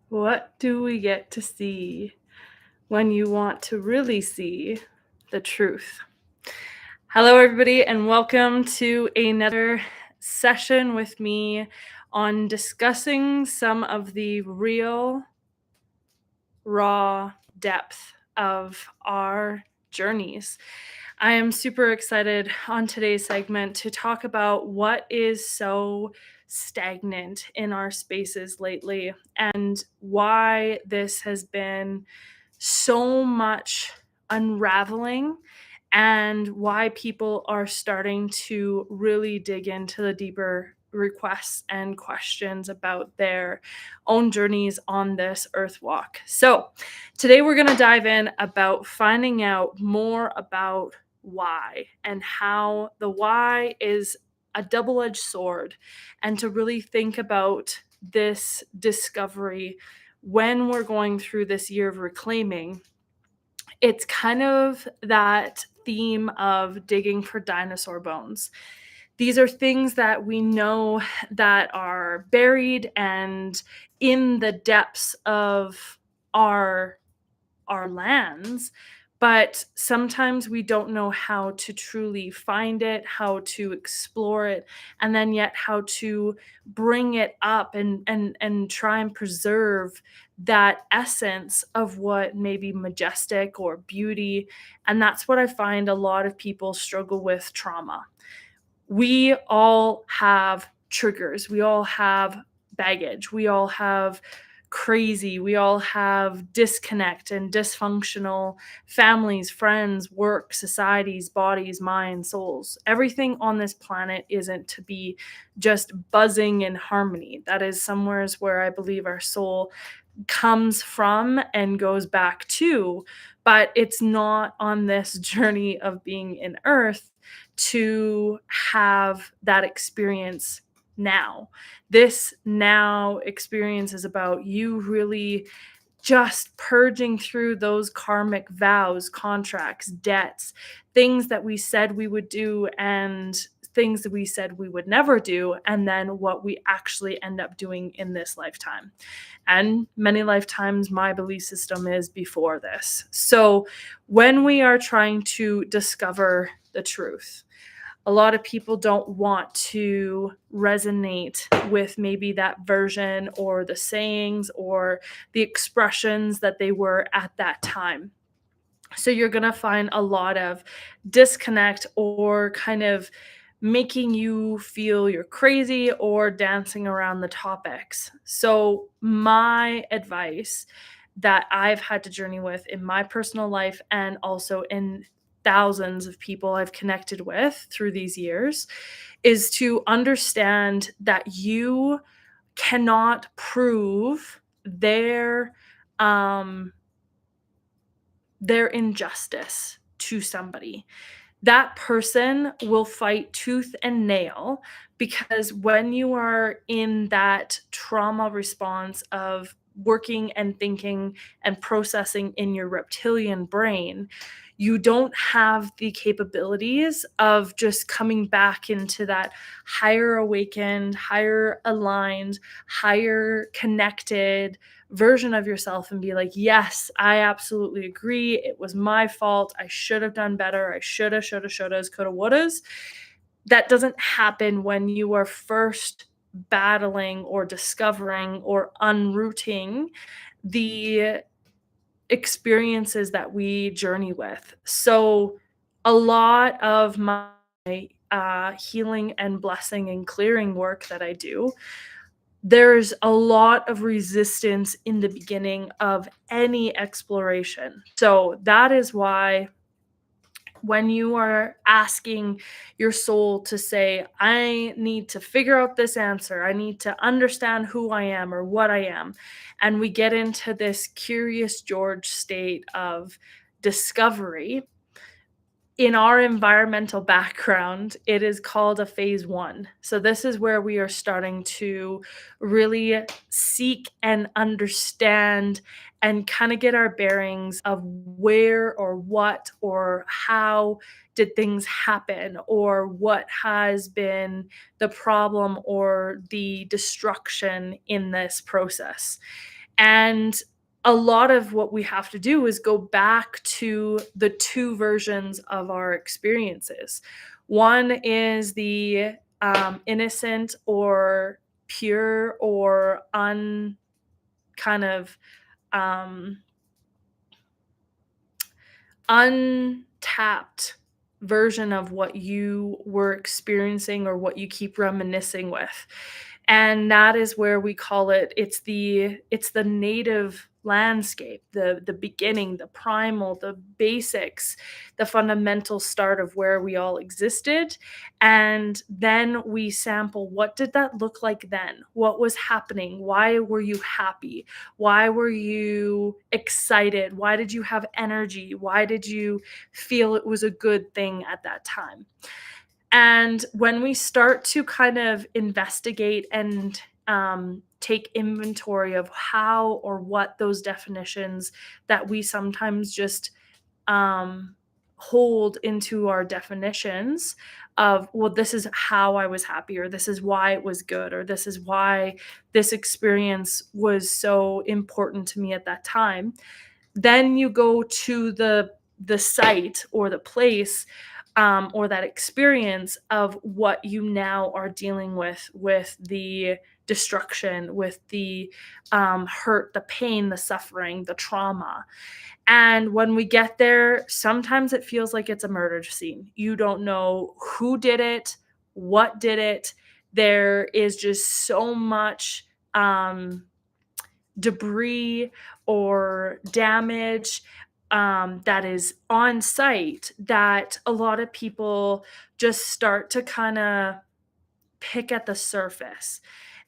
What do we get to see when you want to really see the truth? Hello, everybody, and welcome to another session with me on discussing some of the real, raw depth of our journeys. I am super excited on today's segment to talk about what is so stagnant in our spaces lately and why this has been so much unraveling and why people are starting to really dig into the deeper requests and questions about their own journeys on this earth walk. So, today we're going to dive in about finding out more about why and how the why is a double-edged sword, and to really think about this discovery when we're going through this year of reclaiming. It's kind of that theme of digging for dinosaur bones. These are things that we know that are buried and in the depths of our our lands, but sometimes we don't know how to truly find it, how to explore it, and then yet how to bring it up and try and preserve that essence of what may be majestic or beauty. And that's what I find a lot of people struggle with trauma. We all have triggers. We all have baggage. We all have crazy. We all have disconnect and dysfunctional families, friends, work, societies, bodies, minds, souls. Everything on this planet isn't to be just buzzing in harmony. That is somewheres where I believe our soul comes from and goes back to, but it's not on this journey of being in earth to have that experience now. This now experience is about you really just purging through those karmic vows, contracts, debts, things that we said we would do and things that we said we would never do, and then what we actually end up doing in this lifetime. And many lifetimes, my belief system is before this. So when we are trying to discover the truth, a lot of people don't want to resonate with maybe that version or the sayings or the expressions that they were at that time. So you're going to find a lot of disconnect or kind of making you feel you're crazy or dancing around the topics. So, my advice that I've had to journey with in my personal life and also in thousands of people I've connected with through these years is to understand that you cannot prove um their injustice to somebody. That person will fight tooth and nail, because when you are in that trauma response of working and thinking and processing in your reptilian brain, you don't have the capabilities of just coming back into that higher awakened, higher aligned, higher connected version of yourself and be like, yes, I absolutely agree. It was my fault. I should have done better. I shoulda, shoulda, shouldas, coulda, wouldas. That doesn't happen when you are first battling or discovering or unrooting the experiences that we journey with. So, a lot of my healing and blessing and clearing work that I do, there's a lot of resistance in the beginning of any exploration. So that is why when you are asking your soul to say, I need to figure out this answer, I need to understand who I am or what I am, and we get into this curious George state of discovery, in our environmental background, it is called a phase one. So, this is where we are starting to really seek and understand and kind of get our bearings of where or what or how did things happen, or what has been the problem or the destruction in this process. And a lot of what we have to do is go back to the two versions of our experiences. One is the innocent or pure or kind of um, untapped version of what you were experiencing or what you keep reminiscing with. And that is where we call it's the native landscape, the beginning, the primal, the basics, the fundamental start of where we all existed. And then we sample, what did that look like then? What was happening? Why were you happy? Why were you excited? Why did you have energy? Why did you feel it was a good thing at that time? And when we start to kind of investigate and take inventory of how or what those definitions that we sometimes just um, hold into our definitions of, well, this is how I was happy, or this is why it was good, or this is why this experience was so important to me at that time. Then you go to the site or the place, or that experience of what you now are dealing with the destruction, with the hurt, the pain, the suffering, the trauma. And when we get there, sometimes it feels like it's a murder scene. You don't know who did it, what did it. There is just so much um, debris or damage that is on site that a lot of people just start to kind of pick at the surface.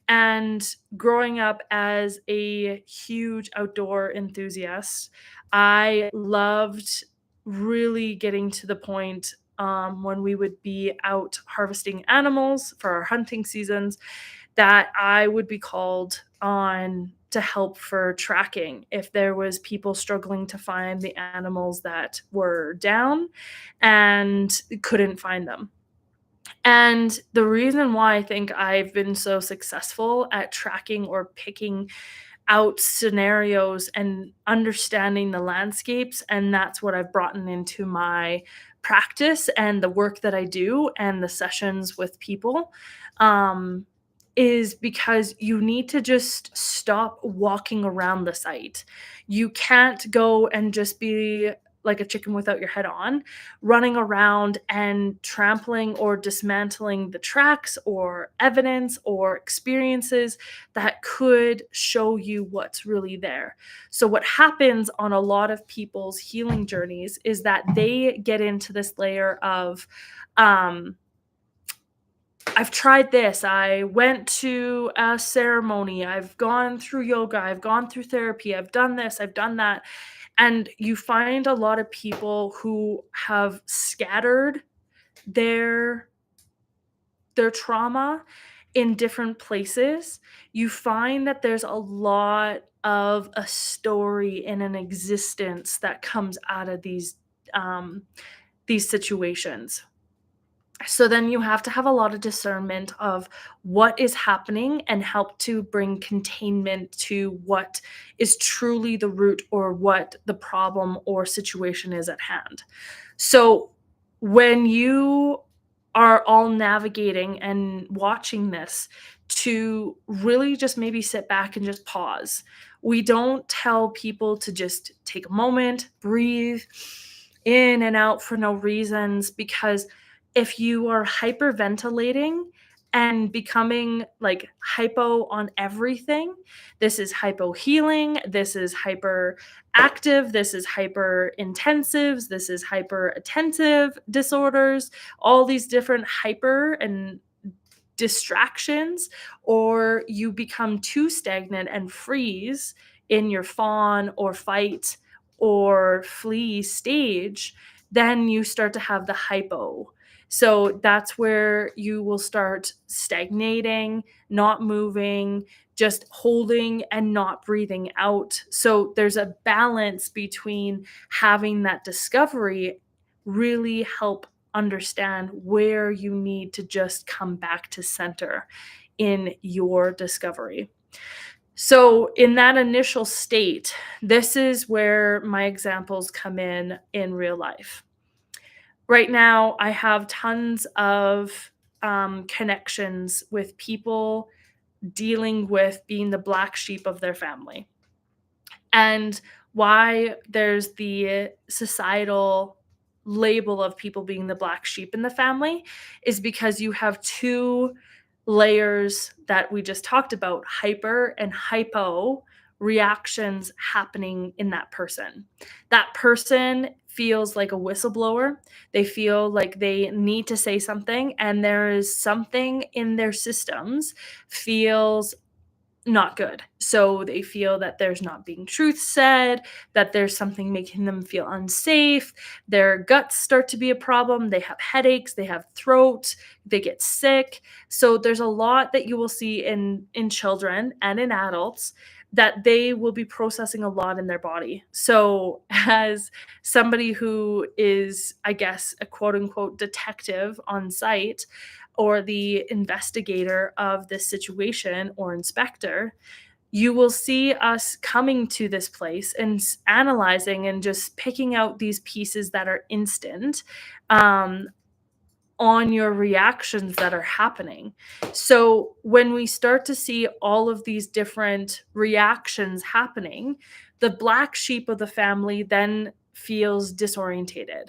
And growing up as a huge outdoor enthusiast, I loved really getting to the point when we would be out harvesting animals for our hunting seasons, that I would be called on to help for tracking if there was people struggling to find the animals that were down and couldn't find them. And the reason why I think I've been so successful at tracking or picking out scenarios and understanding the landscapes, and that's what I've brought into my practice and the work that I do and the sessions with people, um, is because you need to just stop walking around the site. You can't go and just be like a chicken without your head on, running around and trampling or dismantling the tracks or evidence or experiences that could show you what's really there. So, what happens on a lot of people's healing journeys is that they get into this layer of, um, I've tried this. I went to a ceremony. I've gone through yoga. I've gone through therapy. I've done this. I've done that. And you find a lot of people who have scattered their their trauma in different places. You find that there's a lot of a story and an existence that comes out of these situations. So then you have to have a lot of discernment of what is happening and help to bring containment to what is truly the root or what the problem or situation is at hand. So when you are all navigating and watching this, to really just maybe sit back and just pause. We don't tell people to just take a moment, breathe in and out for no reasons, because if you are hyperventilating and becoming like hypo on everything, this is hypo healing, this is hyper active, this is hyper intensives, this is hyper attentive disorders, all these different hyper and distractions, or you become too stagnant and freeze in your fawn or fight or flee stage, then you start to have the hypo. So that's where you will start stagnating, not moving, just holding and not breathing out. So there's a balance between having that discovery really help understand where you need to just come back to center in your discovery. So, in that initial state, this is where my examples come in real life. Right now, I have tons of connections with people dealing with being the black sheep of their family. And why there's the societal label of people being the black sheep in the family is because you have two layers that we just talked about, hyper and hypo reactions happening in that person. That person feels like a whistleblower. They feel like they need to say something, and there is something in their systems feels not good. So they feel that there's not being truth said, that there's something making them feel unsafe. Their guts start to be a problem. They have headaches, they have throat, they get sick. So there's a lot that you will see in children and in adults that they will be processing a lot in their body. So as somebody who is, I guess, a quote unquote detective on site, or the investigator of this situation or inspector, you will see us coming to this place and analyzing and just picking out these pieces that are instant, um, on your reactions that are happening. So when we start to see all of these different reactions happening, the black sheep of the family then feels disorientated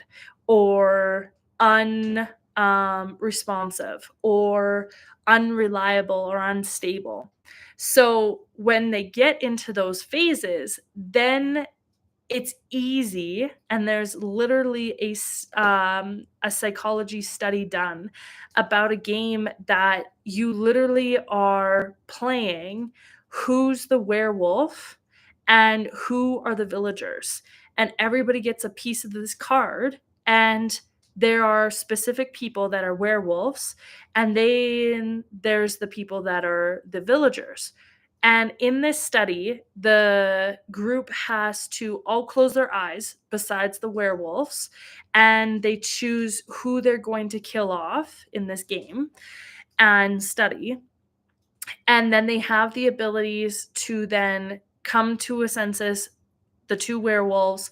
or responsive or unreliable or unstable. So when they get into those phases, then it's easy, and there's literally a psychology study done about a game that you literally are playing who's the werewolf and who are the villagers, and everybody gets a piece of this card, and there are specific people that are werewolves, and then there's the people that are the villagers. And in this study, the group has to all close their eyes besides the werewolves, and they choose who they're going to kill off in this game and study. And then they have the abilities to then come to a census, the two werewolves.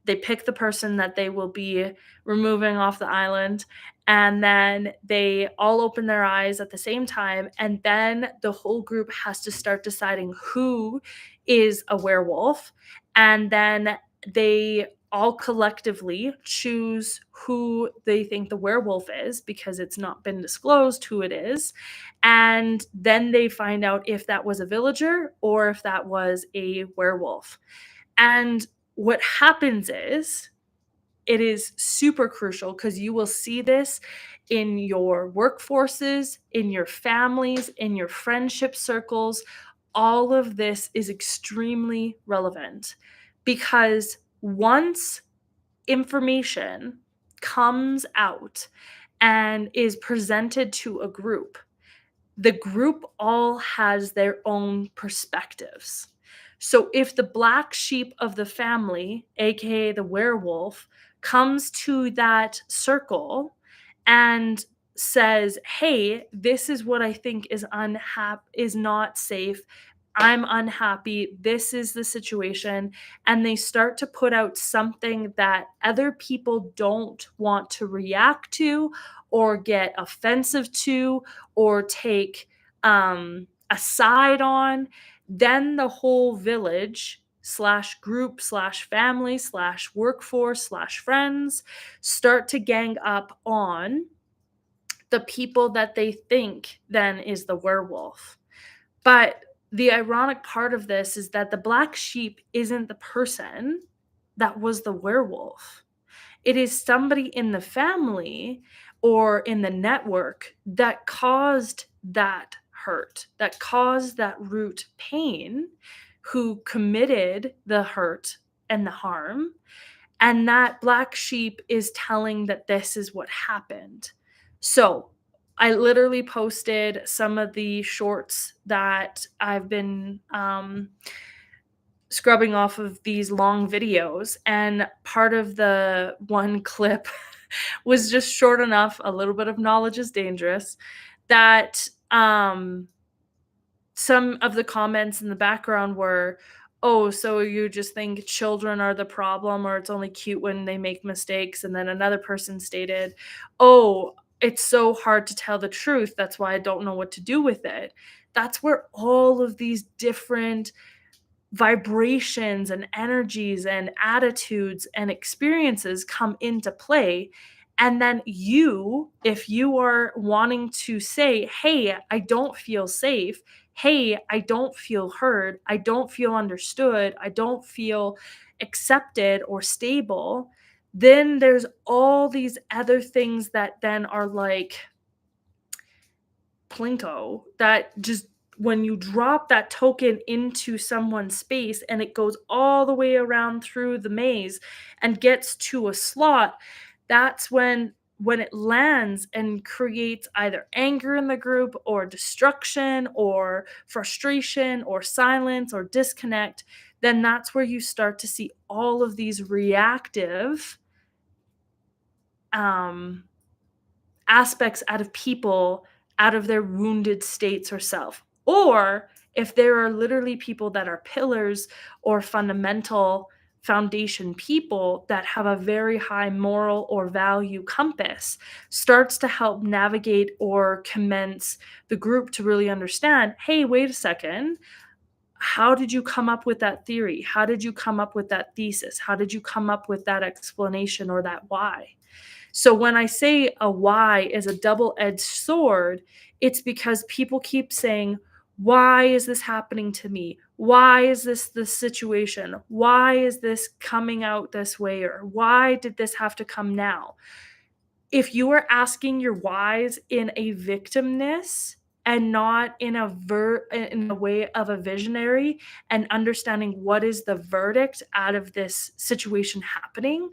They pick the person that they will be removing off the island, and then they all open their eyes at the same time, and then the whole group has to start deciding who is a werewolf, and then they all collectively choose who they think the werewolf is because it's not been disclosed who it is, and then they find out if that was a villager or if that was a werewolf. And what happens is it is super crucial because you will see this in your workforces, in your families, in your friendship circles. All of this is extremely relevant because once information comes out and is presented to a group, the group all has their own perspectives. So if the black sheep of the family, aka the werewolf, comes to that circle and says, "Hey, this is what I think is not safe. I'm unhappy. This is the situation." And they start to put out something that other people don't want to react to or get offensive to or take a side on, then the whole village slash group slash family slash workforce slash friends start to gang up on the people that they think then is the werewolf. But the ironic part of this is that the black sheep isn't the person that was the werewolf. It is somebody in the family or in the network that caused that hurt, that caused that root pain, who committed the hurt and the harm. And that black sheep is telling that this is what happened. So I literally posted some of the shorts that I've been scrubbing off of these long videos, and part of the one clip was just short enough, a little bit of knowledge is dangerous, that some of the comments in the background were, "Oh, so you just think children are the problem, or it's only cute when they make mistakes?" And then another person stated, "Oh, it's so hard to tell the truth. That's why I don't know what to do with it." That's where all of these different vibrations and energies and attitudes and experiences come into play. And then you, if you are wanting to say, "Hey, I don't feel safe. Hey, I don't feel heard. I don't feel understood. I don't feel accepted or stable," then there's all these other things that then are like plinko that just when you drop that token into someone's space and it goes all the way around through the maze and gets to a slot, that's when it lands and creates either anger in the group or destruction or frustration or silence or disconnect, then that's where you start to see all of these reactive um aspects out of people, out of their wounded states or self. Or if there are literally people that are pillars or fundamental foundation people that have a very high moral or value compass, starts to help navigate or commence the group to really understand, hey, wait a second, how did you come up with that theory? How did you come up with that thesis? How did you come up with that explanation or that why? So when I say a why is a double-edged sword, it's because people keep saying, "Why is this happening to me? Why is this the situation? Why is this coming out this way? Or why did this have to come now?" If you are asking your whys in a victimness and not in a way of a visionary and understanding what is the verdict out of this situation happening,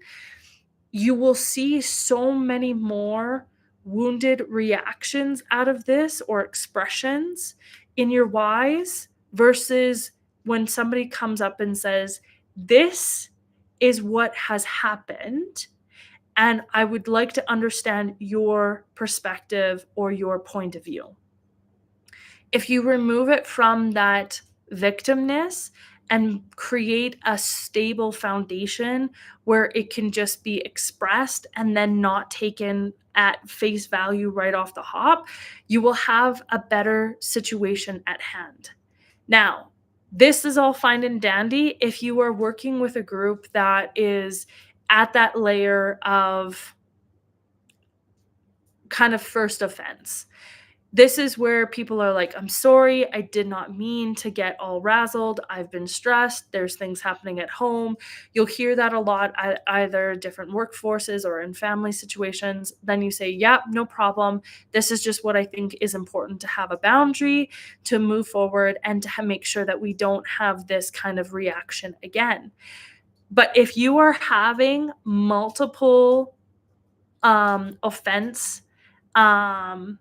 you will see so many more wounded reactions out of this or expressions in your whys versus when somebody comes up and says, "This is what has happened, and I would like to understand your perspective or your point of view." If you remove it from that victimness and create a stable foundation where it can just be expressed and then not taken at face value right off the hop, you will have a better situation at hand. Now, this is all fine and dandy if you are working with a group that is at that layer of kind of first offense. This is where people are like, "I'm sorry, I did not mean to get all razzled. I've been stressed. There's things happening at home." You'll hear that a lot at either different workforces or in family situations. Then you say, "Yeah, no problem. This is just what I think is important to have a boundary to move forward and to make sure that we don't have this kind of reaction again." But if you are having multiple offense um,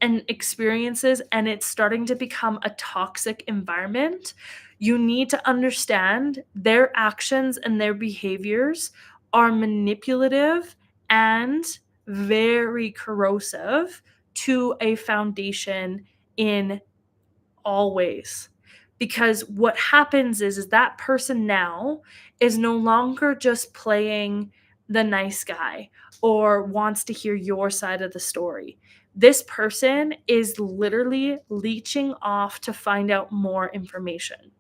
and experiences, and it's starting to become a toxic environment, you need to understand their actions and their behaviors are manipulative and very corrosive to a foundation in all ways. Because what happens is that person now is no longer just playing the nice guy or wants to hear your side of the story. This person is literally leeching off to find out more information.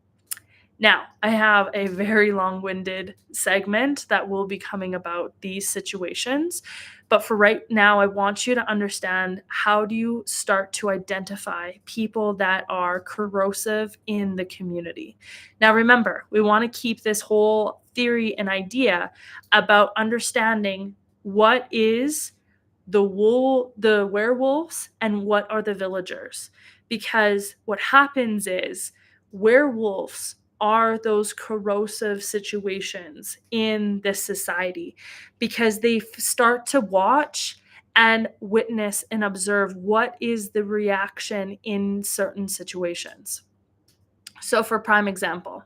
Now, I have a very long-winded segment that will be coming about these situations, but for right now, I want you to understand, how do you start to identify people that are corrosive in the community? Now, remember, we want to keep this whole theory and idea about understanding what is the werewolves and what are the villagers. Because what happens is werewolves are those corrosive situations in this society because they start to watch and witness and observe what is the reaction in certain situations. So, for prime example,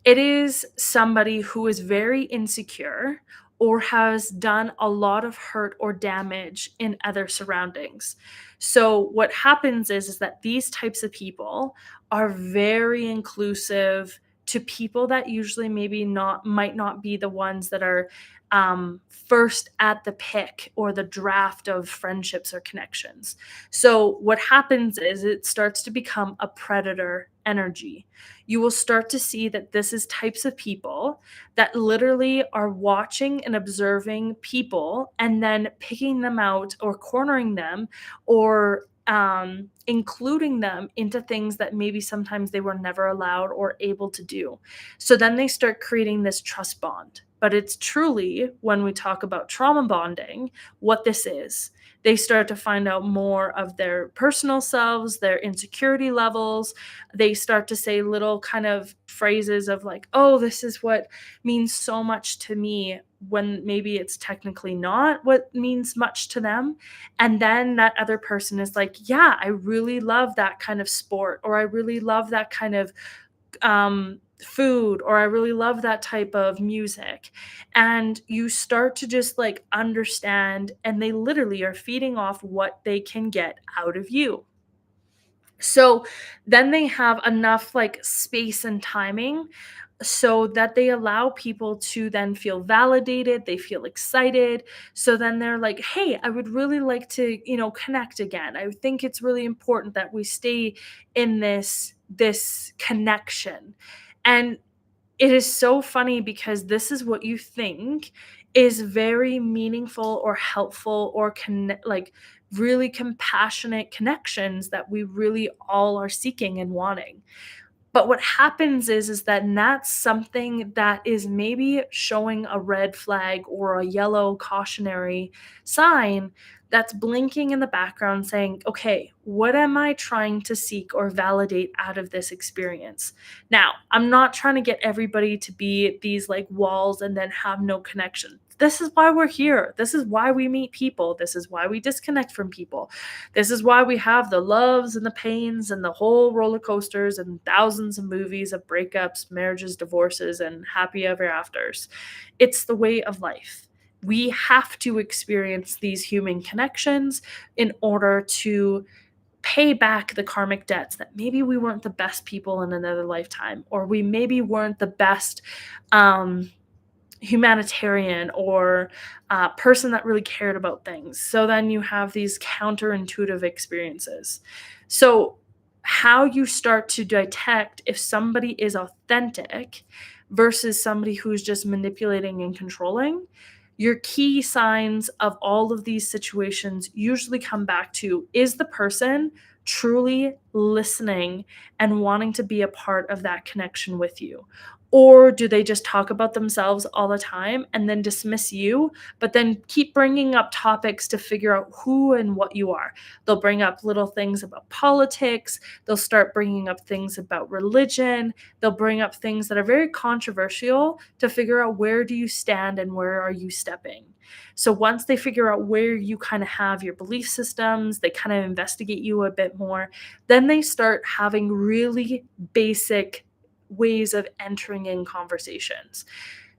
it is somebody who is very insecure or has done a lot of hurt or damage in other surroundings. So what happens is that these types of people are very inclusive to people that usually maybe not might not be the ones that are first at the pick or the draft of friendships or connections. So what happens is it starts to become a predator energy. You will start to see that this is types of people that literally are watching and observing people and then picking them out or cornering them or including them into things that maybe sometimes they were never allowed or able to do. So then they start creating this trust bond. But it's truly, when we talk about trauma bonding, what this is. They start to find out more of their personal selves, their insecurity levels. They start to say little kind of phrases of like, oh, this is what means so much to me, when maybe it's technically not what means much to them. And then that other person is like, yeah, I really love that kind of sport, or I really love that kind of food, or I really love that type of music. And you start to just like understand, and they literally are feeding off what they can get out of you. So then they have enough like space and timing so that they allow people to then feel validated, they feel excited. So then they're like, "Hey, I would really like to, connect again. I think it's really important that we stay in this connection." And it is so funny because this is what you think is very meaningful or helpful or like really compassionate connections that we really all are seeking and wanting. But what happens is that that's something that is maybe showing a red flag or a yellow cautionary sign that's blinking in the background saying, "Okay, what am I trying to seek or validate out of this experience?" Now, I'm not trying to get everybody to be these like walls and then have no connection. This is why we're here. This is why we meet people. This is why we disconnect from people. This is why we have the loves and the pains and the whole roller coasters and thousands of movies of breakups, marriages, divorces, and happy ever afters. It's the way of life. We have to experience these human connections in order to pay back the karmic debts that maybe we weren't the best people in another lifetime, or we maybe weren't the best um, humanitarian or person that really cared about things. So then you have these counterintuitive experiences. So, how you start to detect if somebody is authentic versus somebody who's just manipulating and controlling, your key signs of all of these situations usually come back to, is the person truly listening and wanting to be a part of that connection with you? Or do they just talk about themselves all the time and then dismiss you, but then keep bringing up topics to figure out who and what you are? They'll bring up little things about politics. They'll start bringing up things about religion. They'll bring up things that are very controversial to figure out where do you stand and where are you stepping. So once they figure out where you kind of have your belief systems, they kind of investigate you a bit more, then they start having really basic ways of entering in conversations.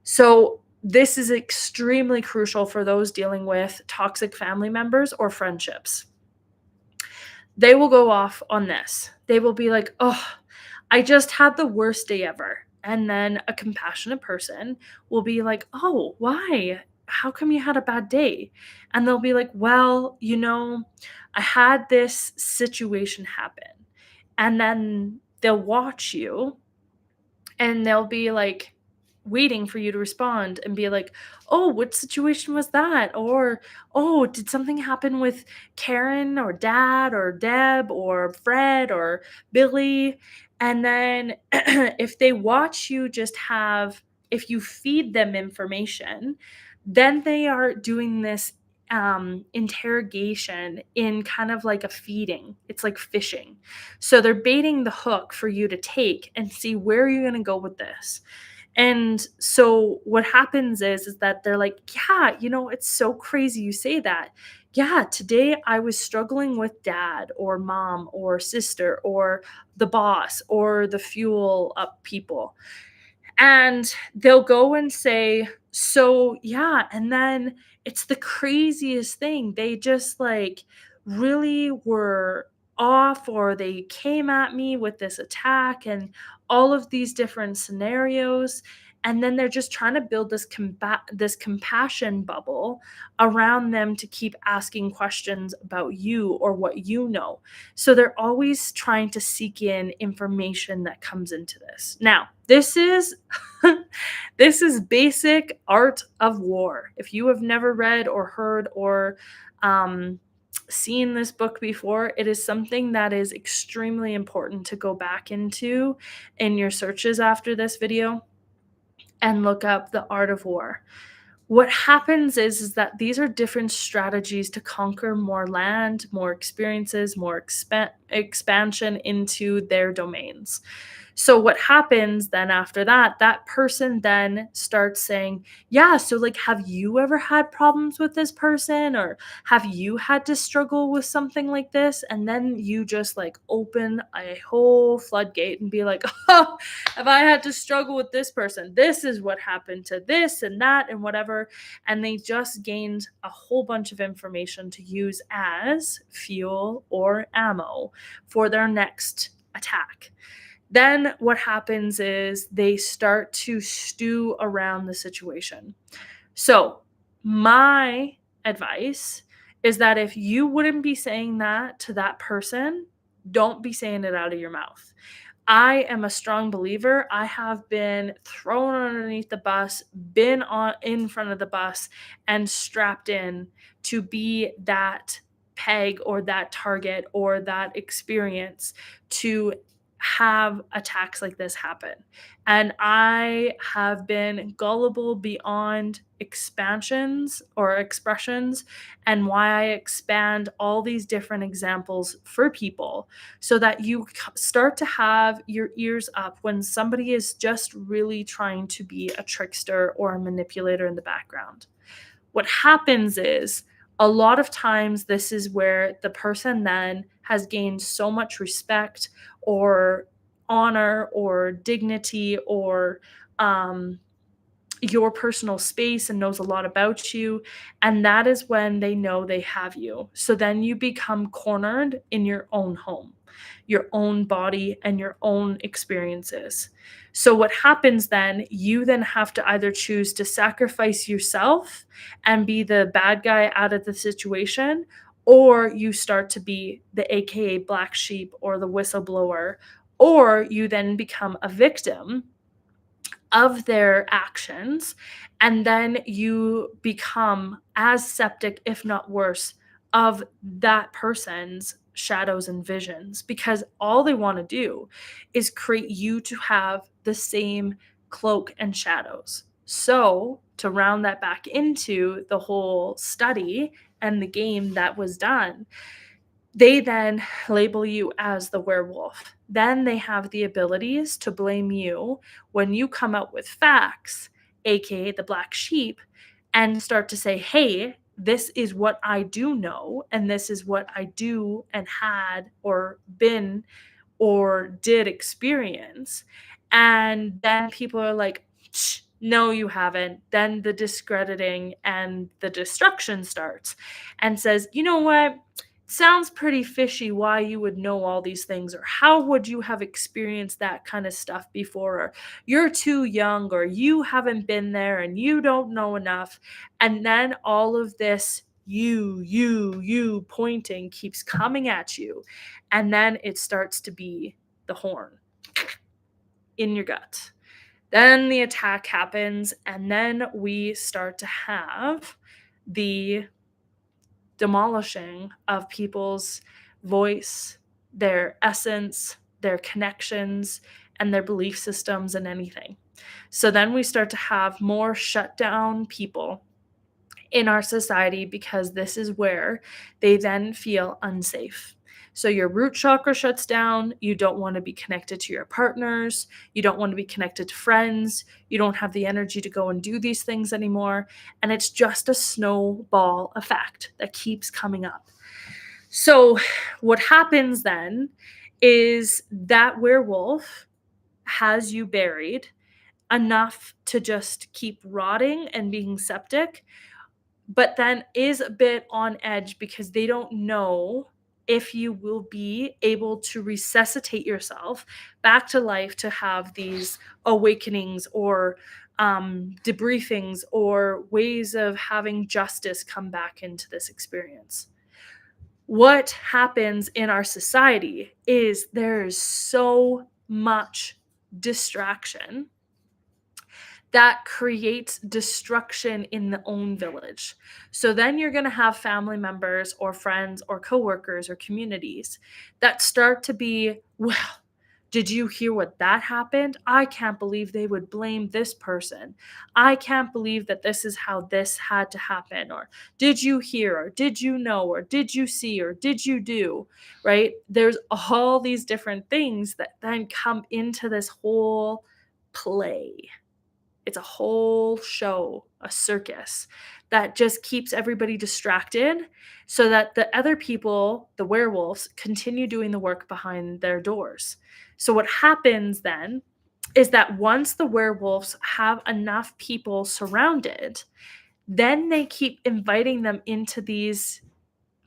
So, this is extremely crucial for those dealing with toxic family members or friendships. They will go off on this. They will be like, "Oh, I just had the worst day ever." And then a compassionate person will be like, "Oh, why? How come you had a bad day?" And they'll be like, "Well, I had this situation happen." And then they'll watch you and they'll be like waiting for you to respond and be like, "Oh, what situation was that?" Or, "Oh, did something happen with Karen or Dad or Deb or Fred or Billy?" And then if they watch you just have if you feed them information, then they are doing this interrogation in kind of like a feeding. It's like fishing. So they're baiting the hook for you to take and see where you're going to go with this. And so what happens is that they're like, "Yeah, it's so crazy you say that. Yeah, today I was struggling with dad or mom or sister or the boss or the fuel up people." And they'll go and say, "So, yeah," and then it's the craziest thing. They just, like, really were off, or they came at me with this attack and all of these different scenarios, and then they're just trying to build this compassion bubble around them to keep asking questions about you or what you know. So they're always trying to seek in information that comes into this. Now, this is this is basic art of war. If you have never read or heard or um, seen this book before, it is something that is extremely important to go back into in your searches after this video and look up the art of war. What happens is that these are different strategies to conquer more land, more experiences, more expansion into their domains. So what happens then after that, that person then starts saying, "Yeah, so like have you ever had problems with this person, or have you had to struggle with something like this?" And then you just like open a whole floodgate and be like, "Oh, have I had to struggle with this person? This is what happened to this and that and whatever." And they just gained a whole bunch of information to use as fuel or ammo for their next attack. Then what happens is they start to stew around the situation. So, my advice is that if you wouldn't be saying that to that person, don't be saying it out of your mouth. I am a strong believer. I have been thrown underneath the bus, been on in front of the bus, and strapped in to be that peg or that target or that experience to have attacks like this happen. And I have been gullible beyond expansions or expressions, and why I expand all these different examples for people so that you start to have your ears up when somebody is just really trying to be a trickster or a manipulator in the background. What happens is a lot of times this is where the person then has gained so much respect or honor or dignity or um, your personal space and knows a lot about you. And that is when they know they have you. So then you become cornered in your own home, your own body, and your own experiences. So what happens then, you then have to either choose to sacrifice yourself and be the bad guy out of the situation, or you start to be the AKA black sheep or the whistleblower, or you then become a victim of their actions, and then you become as septic, if not worse, of that person's shadows and visions, because all they want to do is create you to have the same cloak and shadows. So, to round that back into the whole study and the game that was done, they then label you as the werewolf. Then they have the abilities to blame you when you come out with facts, aka the black sheep, and start to say, "Hey, this is what I do know, and this is what I do and had or been or did experience." And then people are like, "No, you haven't." Then the discrediting and the destruction starts and says, "You know what? Sounds pretty fishy why you would know all these things, or how would you have experienced that kind of stuff before, or you're too young, or you haven't been there and you don't know enough." And then all of this you pointing keeps coming at you, and then it starts to be the horn in your gut. Then the attack happens, and then we start to have the demolishing of people's voice, their essence, their connections, and their belief systems and anything. So then we start to have more shut down people in our society, because this is where they then feel unsafe. So your root chakra shuts down. You don't want to be connected to your partners. You don't want to be connected to friends. You don't have the energy to go and do these things anymore. And it's just a snowball effect that keeps coming up. So what happens then is that werewolf has you buried, enough to just keep rotting and being septic, but then is a bit on edge because they don't know if you will be able to resuscitate yourself back to life to have these awakenings or debriefings or ways of having justice come back into this experience. What happens in our society is there is so much distraction that creates destruction in the own village. So then you're going to have family members or friends or coworkers or communities that start to be, well, did you hear what that happened? I can't believe they would blame this person. I can't believe that this is how this had to happen. Or did you hear? Or did you know? Or did you see? Or did you do? Right? There's all these different things that then come into this whole play. It's a whole show, a circus that just keeps everybody distracted so that the other people, the werewolves, continue doing the work behind their doors. So, what happens then is that once the werewolves have enough people surrounded, then they keep inviting them into these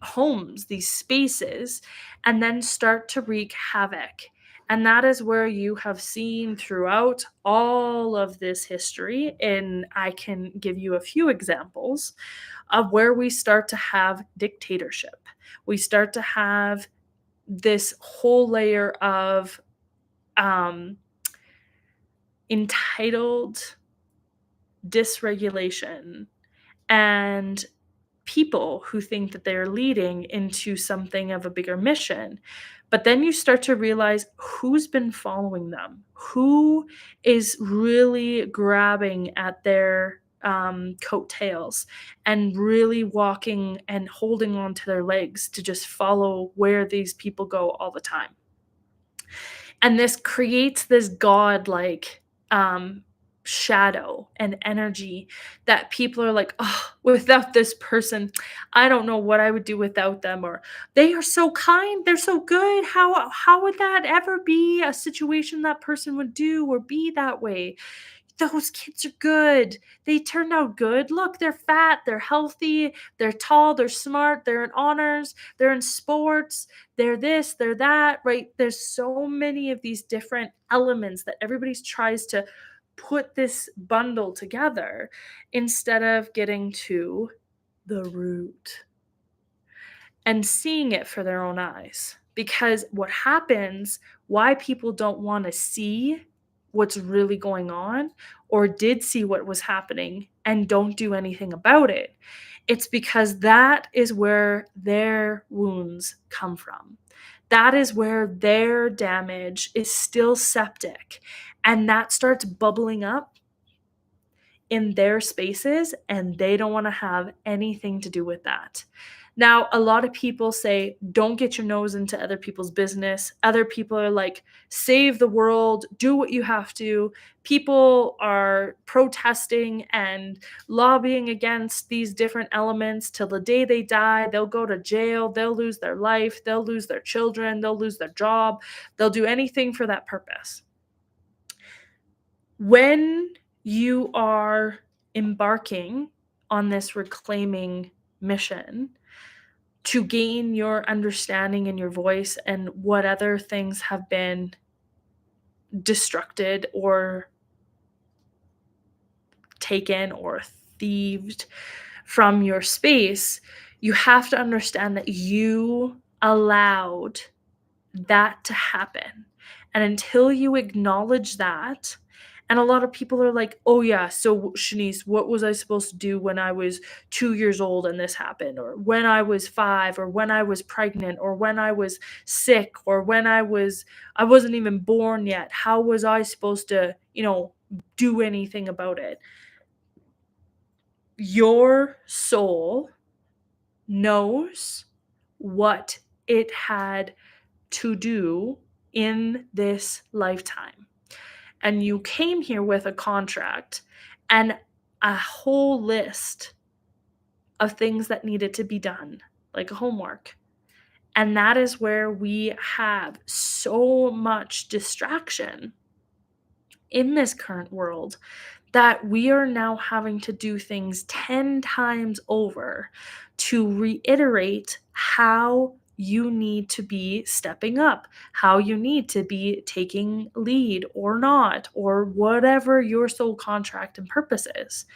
homes, these spaces, and then start to wreak havoc. And that is where you have seen throughout all of this history. And I can give you a few examples of where we start to have dictatorship. We start to have this whole layer of um, entitled dysregulation and people who think that they're leading into something of a bigger mission. But then you start to realize who's been following them, who is really grabbing at their coattails and really walking and holding on to their legs to just follow where these people go all the time. And this creates this godlike shadow and energy that people are like, oh, without this person, I don't know what I would do without them. Or they are so kind, they're so good. How would that ever be a situation that person would do or be that way? Those kids are good. They turned out good. Look, they're fat, they're healthy, they're tall, they're smart, they're in honors, they're in sports, they're this, they're that, right? There's so many of these different elements that everybody tries to put this bundle together instead of getting to the root and seeing it for their own eyes. Because what happens, why people don't want to see what's really going on or did see what was happening and don't do anything about it, it's because that is where their wounds come from. That is where their damage is still septic. And that starts bubbling up in their spaces, and they don't want to have anything to do with that. Now, a lot of people say, don't get your nose into other people's business. Other people are like, save the world, do what you have to. People are protesting and lobbying against these different elements till the day they die. They'll go to jail, they'll lose their life, they'll lose their children, they'll lose their job. They'll do anything for that purpose. When you are embarking on this reclaiming mission to gain your understanding and your voice and what other things have been destructed or taken or thieved from your space, you have to understand that you allowed that to happen. And until you acknowledge that, and a lot of people are like, oh, yeah, so Shanice, what was I supposed to do when I was 2 years old and this happened? Or when I was 5, or when I was pregnant, or when I was sick, or when I wasn't even born yet. How was I supposed to, do anything about it? Your soul knows what it had to do in this lifetime. And you came here with a contract and a whole list of things that needed to be done, like a homework. And that is where we have so much distraction in this current world that we are now having to do things 10 times over to reiterate how you need to be stepping up, how you need to be taking lead or not, or whatever your soul contract and purpose is.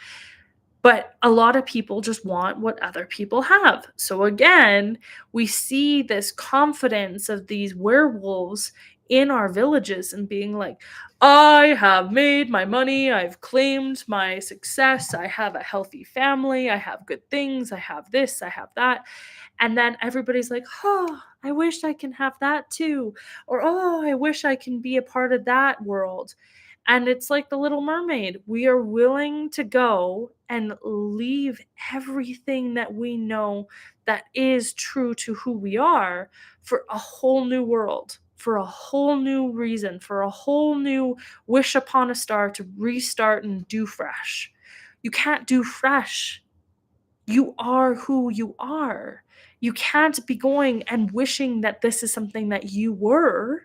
But a lot of people just want what other people have. So again, we see this confidence of these werewolves in our villages and being like, I have made my money, I've claimed my success, I have a healthy family, I have good things, I have this, I have that. And then everybody's like, oh, I wish I can have that too. Or, oh, I wish I can be a part of that world. And it's like the Little Mermaid. We are willing to go and leave everything that we know that is true to who we are for a whole new world, for a whole new reason, for a whole new wish upon a star to restart and do fresh. You can't do fresh. You are who you are. You can't be going and wishing that this is something that you were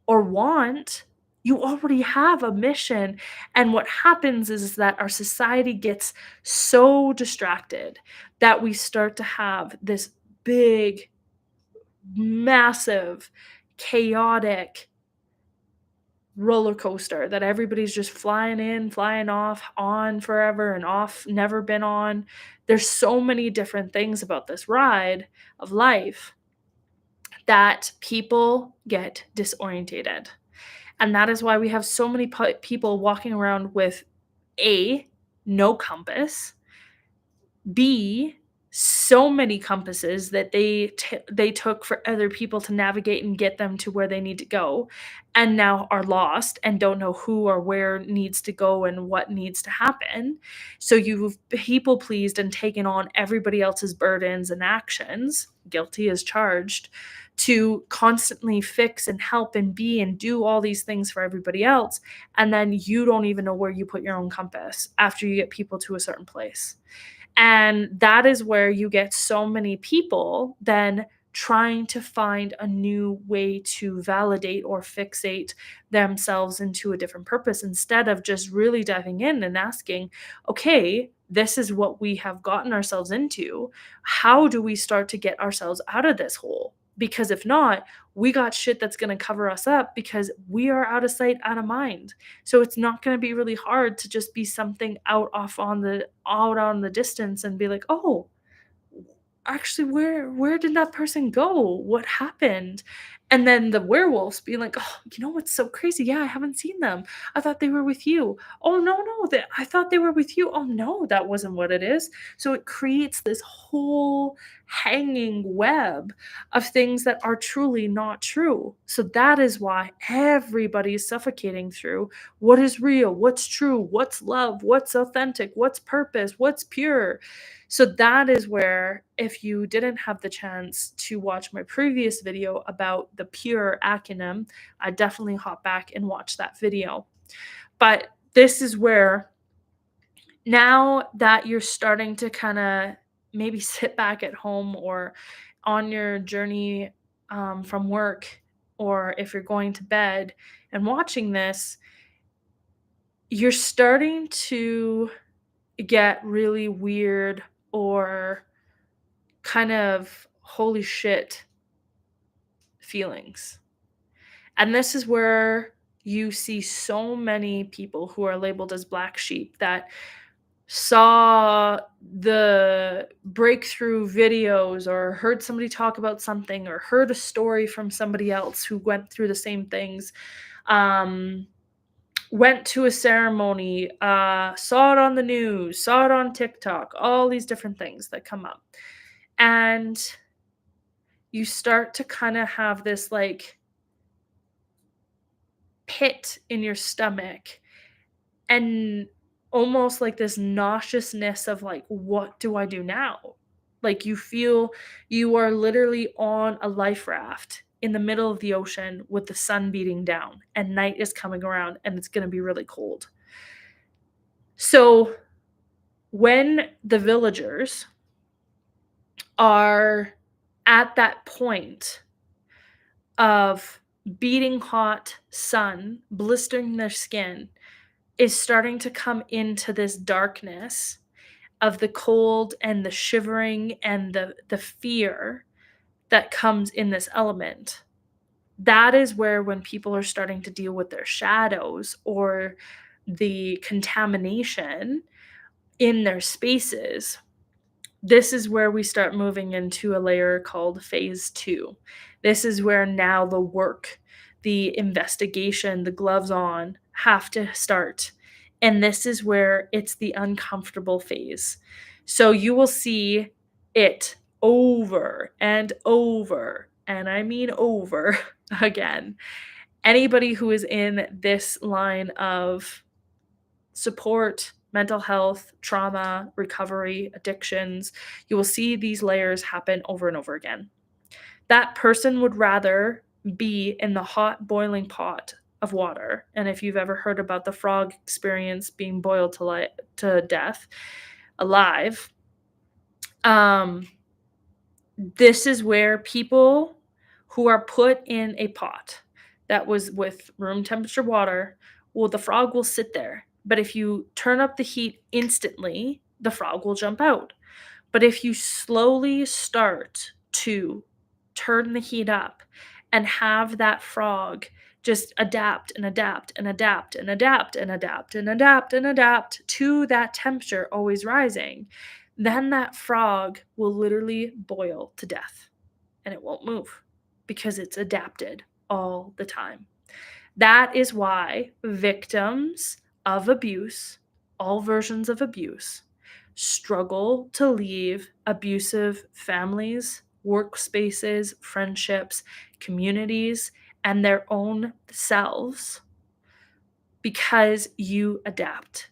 or want. You already have a mission. And what happens is that our society gets so distracted that we start to have this big, massive, chaotic roller coaster that everybody's just flying in, flying off, on forever and off, never been on. There's so many different things about this ride of life that people get disorientated. And that is why we have so many people walking around with A, no compass, B, so many compasses that they took for other people to navigate and get them to where they need to go, and now are lost and don't know who or where needs to go and what needs to happen. So you've people pleased and taken on everybody else's burdens and actions, guilty as charged, to constantly fix and help and be and do all these things for everybody else, and then you don't even know where you put your own compass after you get people to a certain place. And that is where you get so many people then trying to find a new way to validate or fixate themselves into a different purpose instead of just really diving in and asking, okay, this is what we have gotten ourselves into. How do we start to get ourselves out of this hole? Because if not, we got shit that's going to cover us up because we are out of sight, out of mind. So it's not going to be really hard to just be something out on the distance and be like, "Oh, actually where did that person go? What happened?" And then the werewolves being like, "Oh, you know what's so crazy? Yeah, I haven't seen them. I thought they were with you. Oh, no, I thought they were with you. Oh, no, that wasn't what it is." So it creates this whole hanging web of things that are truly not true. So that is why everybody is suffocating through what is real, what's true, what's love, what's authentic, what's purpose, what's pure. So that is where, if you didn't have the chance to watch my previous video about the pure acronym, I definitely hop back and watch that video. But this is where, now that you're starting to kind of maybe sit back at home or on your journey from work, or if you're going to bed and watching this, you're starting to get really weird or kind of holy shit feelings. And this is where you see so many people who are labeled as black sheep that saw the breakthrough videos or heard somebody talk about something or heard a story from somebody else who went through the same things, um, went to a ceremony, saw it on the news, saw it on TikTok, all these different things that come up. And you start to kind of have this like pit in your stomach and almost like this nauseousness of like, what do I do now? Like you feel you are literally on a life raft in the middle of the ocean with the sun beating down and night is coming around and it's going to be really cold. So when the villagers are at that point of beating hot sun, blistering their skin, is starting to come into this darkness of the cold and the shivering and the fear that comes in this element. That is where when people are starting to deal with their shadows or the contamination in their spaces, this is where we start moving into a layer called phase 2. This is where now the work, the investigation, the gloves on have to start. And this is where it's the uncomfortable phase. So you will see it over and over, and I mean over again. Anybody who is in this line of support, mental health, trauma, recovery, addictions, you will see these layers happen over and over again. That person would rather be in the hot boiling pot of water. And if you've ever heard about the frog experience being boiled to death alive, um, this is where people who are put in a pot that was with room temperature water, well, the frog will sit there. But if you turn up the heat instantly, the frog will jump out. But if you slowly start to turn the heat up and have that frog just adapt and adapt and adapt and adapt and adapt and adapt and adapt to that temperature always rising, then that frog will literally boil to death and it won't move because it's adapted all the time. That is why victims of abuse, all versions of abuse, struggle to leave abusive families, workspaces, friendships, communities, and their own selves because you adapt.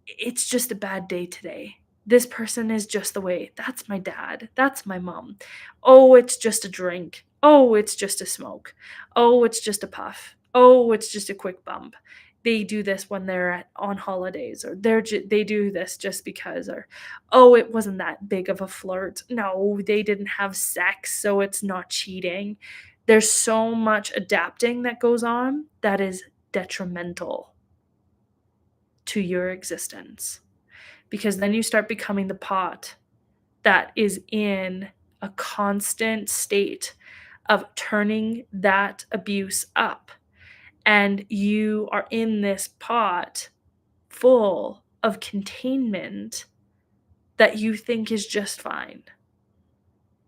It's just a bad day today. This person is just the way. That's my dad. That's my mom. Oh, it's just a drink. Oh, it's just a smoke. Oh, it's just a puff. Oh, it's just a quick bump. They do this when they're on holidays, or they do this just because, or oh, it wasn't that big of a flirt. No, they didn't have sex, so it's not cheating. There's so much adapting that goes on that is detrimental to your existence, because then you start becoming the pot that is in a constant state of turning that abuse up. And you are in this pot full of containment that you think is just fine.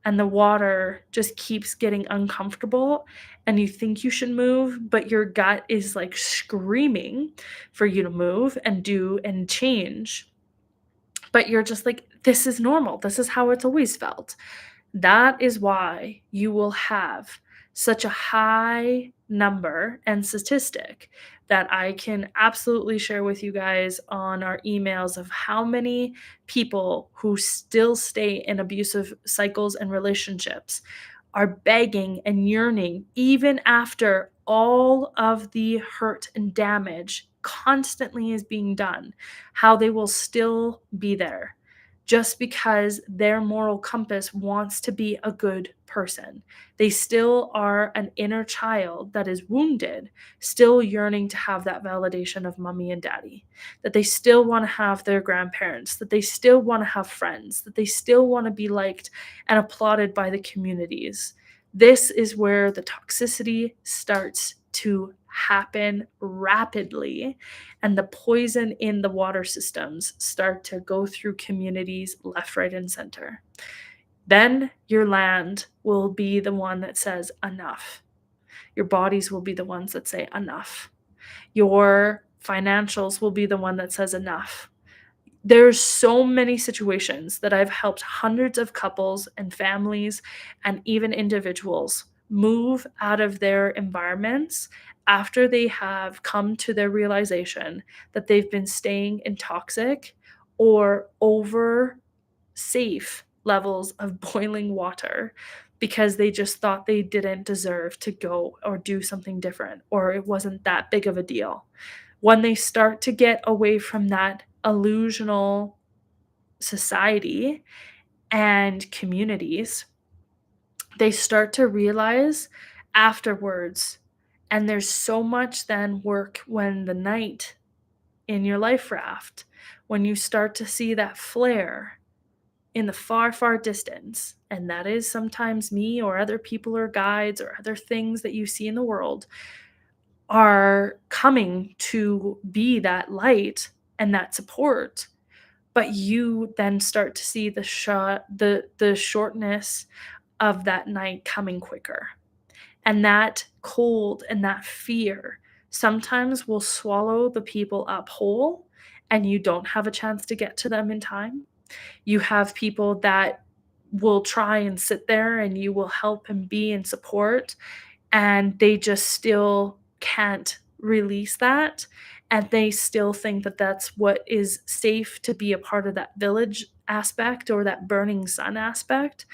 And the water just keeps getting uncomfortable, and you think you should move, but your gut is like screaming for you to move and do and change. But you're just like, this is normal. This is how it's always felt. That is why you will have such a high number and statistic that I can absolutely share with you guys on our emails of how many people who still stay in abusive cycles and relationships are begging and yearning, even after all of the hurt and damage constantly is being done, how they will still be there just because their moral compass wants to be a good person. They still are an inner child that is wounded, still yearning to have that validation of mommy and daddy, that they still want to have their grandparents, that they still want to have friends, that they still want to be liked and applauded by the communities. This is where the toxicity starts to happen rapidly, and the poison in the water systems start to go through communities left, right, and center. Then your land will be the one that says enough. Your bodies will be the ones that say enough. Your financials will be the one that says enough. There's so many situations that I've helped hundreds of couples and families and even individuals move out of their environments after they have come to their realization that they've been staying in toxic or over safe levels of boiling water because they just thought they didn't deserve to go or do something different, or it wasn't that big of a deal. When they start to get away from that illusional society and communities, they start to realize afterwards. And there's so much then work when the night in your life raft, when you start to see that flare in the far, far distance, and that is sometimes me or other people or guides or other things that you see in the world, are coming to be that light and that support. But you then start to see the shortness of that night coming quicker. And that cold and that fear sometimes will swallow the people up whole, and you don't have a chance to get to them in time. You have people that will try and sit there and you will help and be in support, and they just still can't release that. And they still think that that's what is safe to be a part of that village aspect or that burning sun aspect.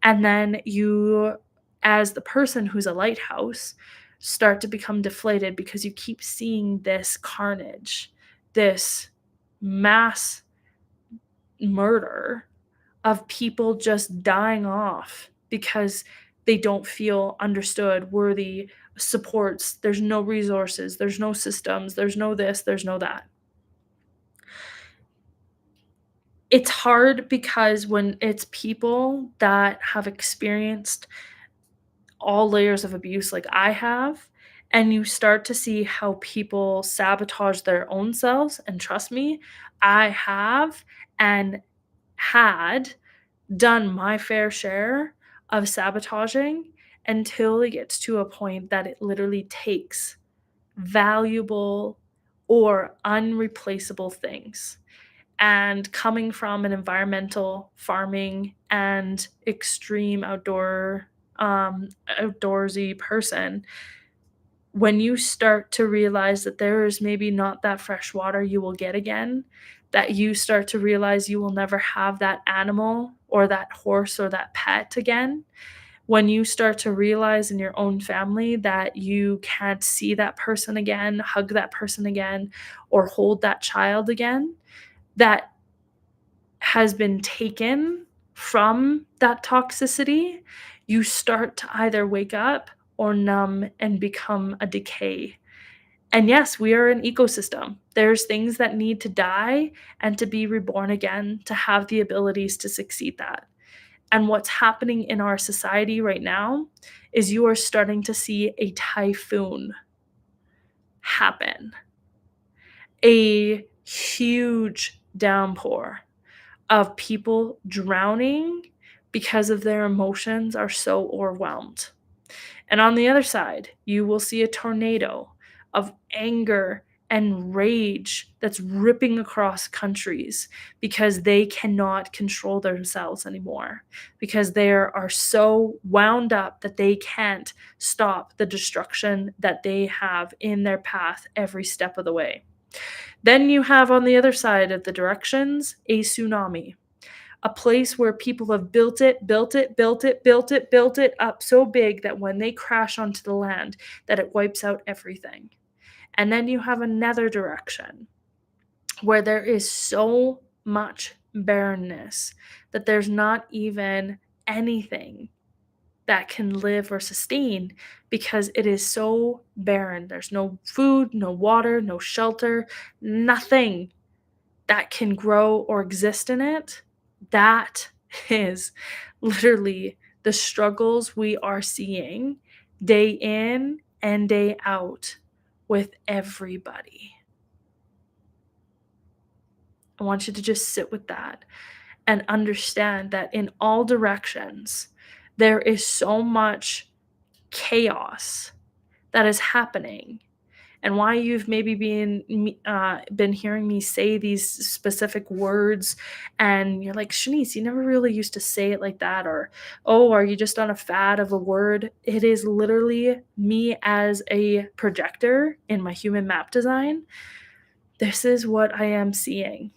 And then you, as the person who's a lighthouse, start to become deflated because you keep seeing this carnage, this mass murder of people just dying off because they don't feel understood, worthy, supports. There's no resources, there's no systems, there's no this, there's no that. It's hard because when it's people that have experienced all layers of abuse like I have, and you start to see how people sabotage their own selves, and trust me, I have and had done my fair share of sabotaging until it gets to a point that it literally takes valuable or unreplaceable things. And coming from an environmental farming and extreme outdoorsy person, when you start to realize that there is maybe not that fresh water you will get again, that you start to realize you will never have that animal or that horse or that pet again, when you start to realize in your own family that you can't see that person again, hug that person again, or hold that child again, that has been taken from that toxicity, you start to either wake up or numb and become a decay. And yes, we are an ecosystem. There's things that need to die and to be reborn again to have the abilities to succeed that. And what's happening in our society right now is you are starting to see a typhoon happen, a huge downpour of people drowning because of their emotions are so overwhelmed. And on the other side, you will see a tornado of anger and rage that's ripping across countries because they cannot control themselves anymore, because they are so wound up that they can't stop the destruction that they have in their path every step of the way. Then you have on the other side of the directions a tsunami, a place where people have built it, built it, built it, built it, built it up so big that when they crash onto the land, that it wipes out everything. And then you have another direction where there is so much barrenness that there's not even anything that can live or sustain because it is so barren. There's no food, no water, no shelter, nothing that can grow or exist in it. That is literally the struggles we are seeing day in and day out with everybody. I want you to just sit with that and understand that in all directions, there is so much chaos that is happening, and why you've maybe been hearing me say these specific words, and you're like, Shanice, you never really used to say it like that, or oh, are you just on a fad of a word? It is literally me as a projector in my human map design. This is what I am seeing.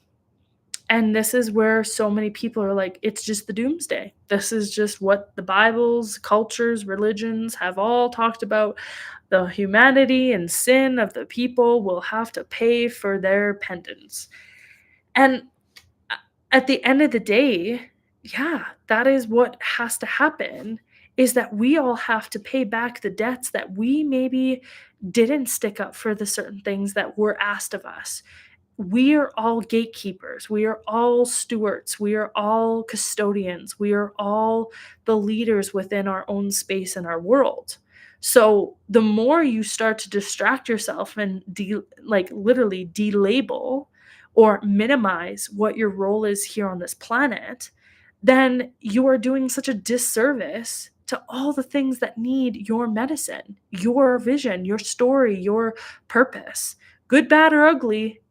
And this is where so many people are like, it's just the doomsday. This is just what the Bibles, cultures, religions have all talked about. The humanity and sin of the people will have to pay for their penance. And at the end of the day, yeah, that is what has to happen is that we all have to pay back the debts that we maybe didn't stick up for the certain things that were asked of us. We are all gatekeepers. We are all stewards. We are all custodians. We are all the leaders within our own space and our world. So the more you start to distract yourself and like literally delabel or minimize what your role is here on this planet, then you are doing such a disservice to all the things that need your medicine, your vision, your story, your purpose. Good, bad, or ugly,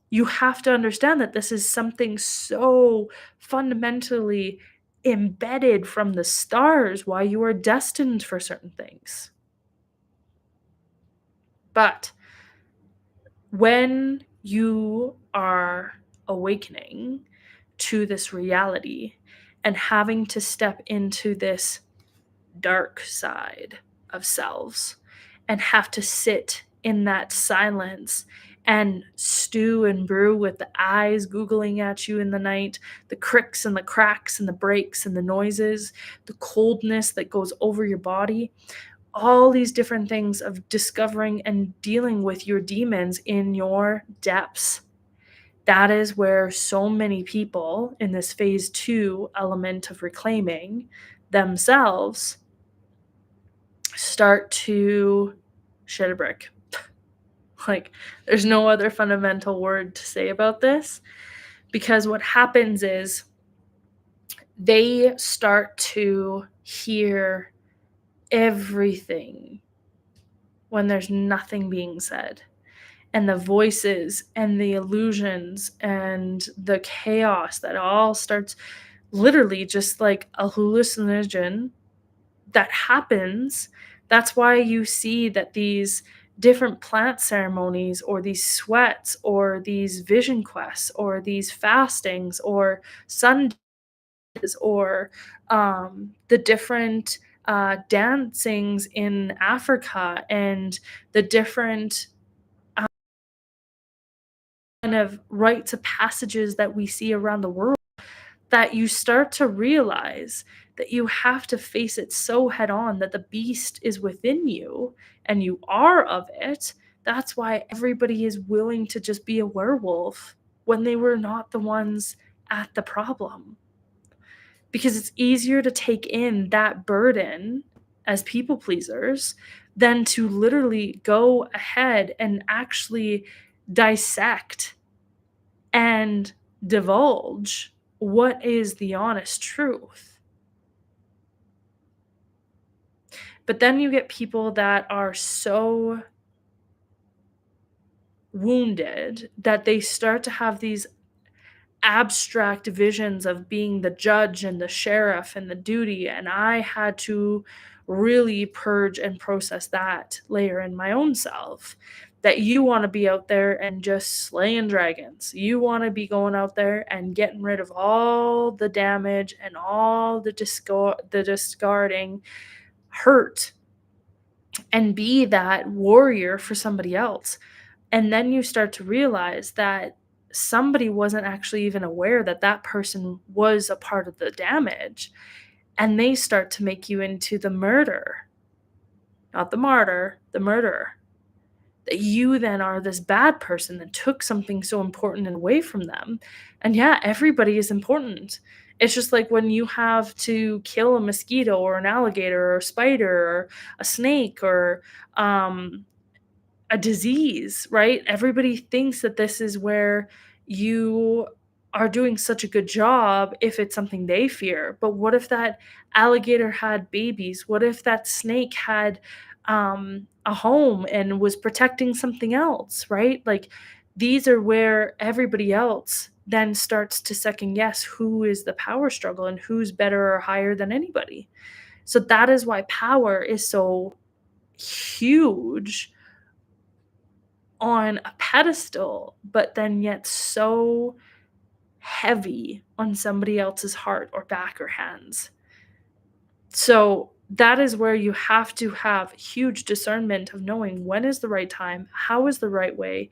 you have to understand that this is something so fundamentally embedded from the stars why you are destined for certain things. But when you are awakening to this reality and having to step into this dark side of selves and have to sit in that silence and stew and brew with the eyes googling at you in the night, the cricks and the cracks and the breaks and the noises, the coldness that goes over your body, all these different things of discovering and dealing with your demons in your depths. That is where so many people in this phase 2 element of reclaiming themselves start to shit a brick. Like, there's no other fundamental word to say about this, because what happens is they start to hear everything when there's nothing being said. And the voices and the illusions and the chaos that all starts literally just like a hallucinogen that happens. That's why you see that these different plant ceremonies or these sweats or these vision quests or these fastings or sun or the different dancings in Africa and the different kind of rites of passages that we see around the world, that you start to realize that you have to face it so head on that the beast is within you and you are of it. That's why everybody is willing to just be a werewolf when they were not the ones at the problem. Because it's easier to take in that burden as people pleasers than to literally go ahead and actually dissect and divulge what is the honest truth. But then you get people that are so wounded that they start to have these abstract visions of being the judge and the sheriff and the duty. And I had to really purge and process that layer in my own self. That you want to be out there and just slaying dragons. You want to be going out there and getting rid of all the damage and all the discarding hurt and be that warrior for somebody else. And then you start to realize that somebody wasn't actually even aware that that person was a part of the damage. And they start to make you into the murder, not the martyr, the murderer. That you then are this bad person that took something so important away from them. And yeah, everybody is important. It's just like when you have to kill a mosquito or an alligator or a spider or a snake or um, a disease, right? Everybody thinks that this is where you are doing such a good job if it's something they fear. But what if that alligator had babies? What if that snake had a home and was protecting something else, right? Like these are where everybody else then starts to second guess who is the power struggle and who's better or higher than anybody. So that is why power is so huge on a pedestal, but then yet so heavy on somebody else's heart or back or hands. So that is where you have to have huge discernment of knowing when is the right time, how is the right way,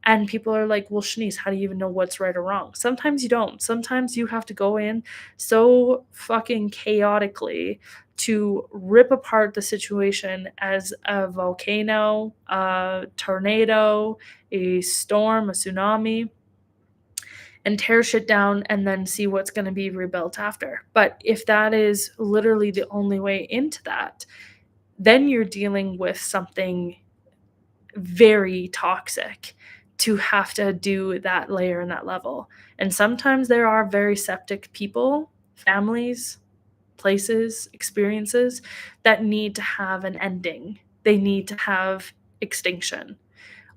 And people are like, well, Shanice, how do you even know what's right or wrong? Sometimes you don't. Sometimes you have to go in so fucking chaotically to rip apart the situation as a volcano, a tornado, a storm, a tsunami, and tear shit down and then see what's going to be rebuilt after. But if that is literally the only way into that, then you're dealing with something very toxic to have to do that layer and that level. And sometimes there are very septic people, families, places, experiences that need to have an ending. They need to have extinction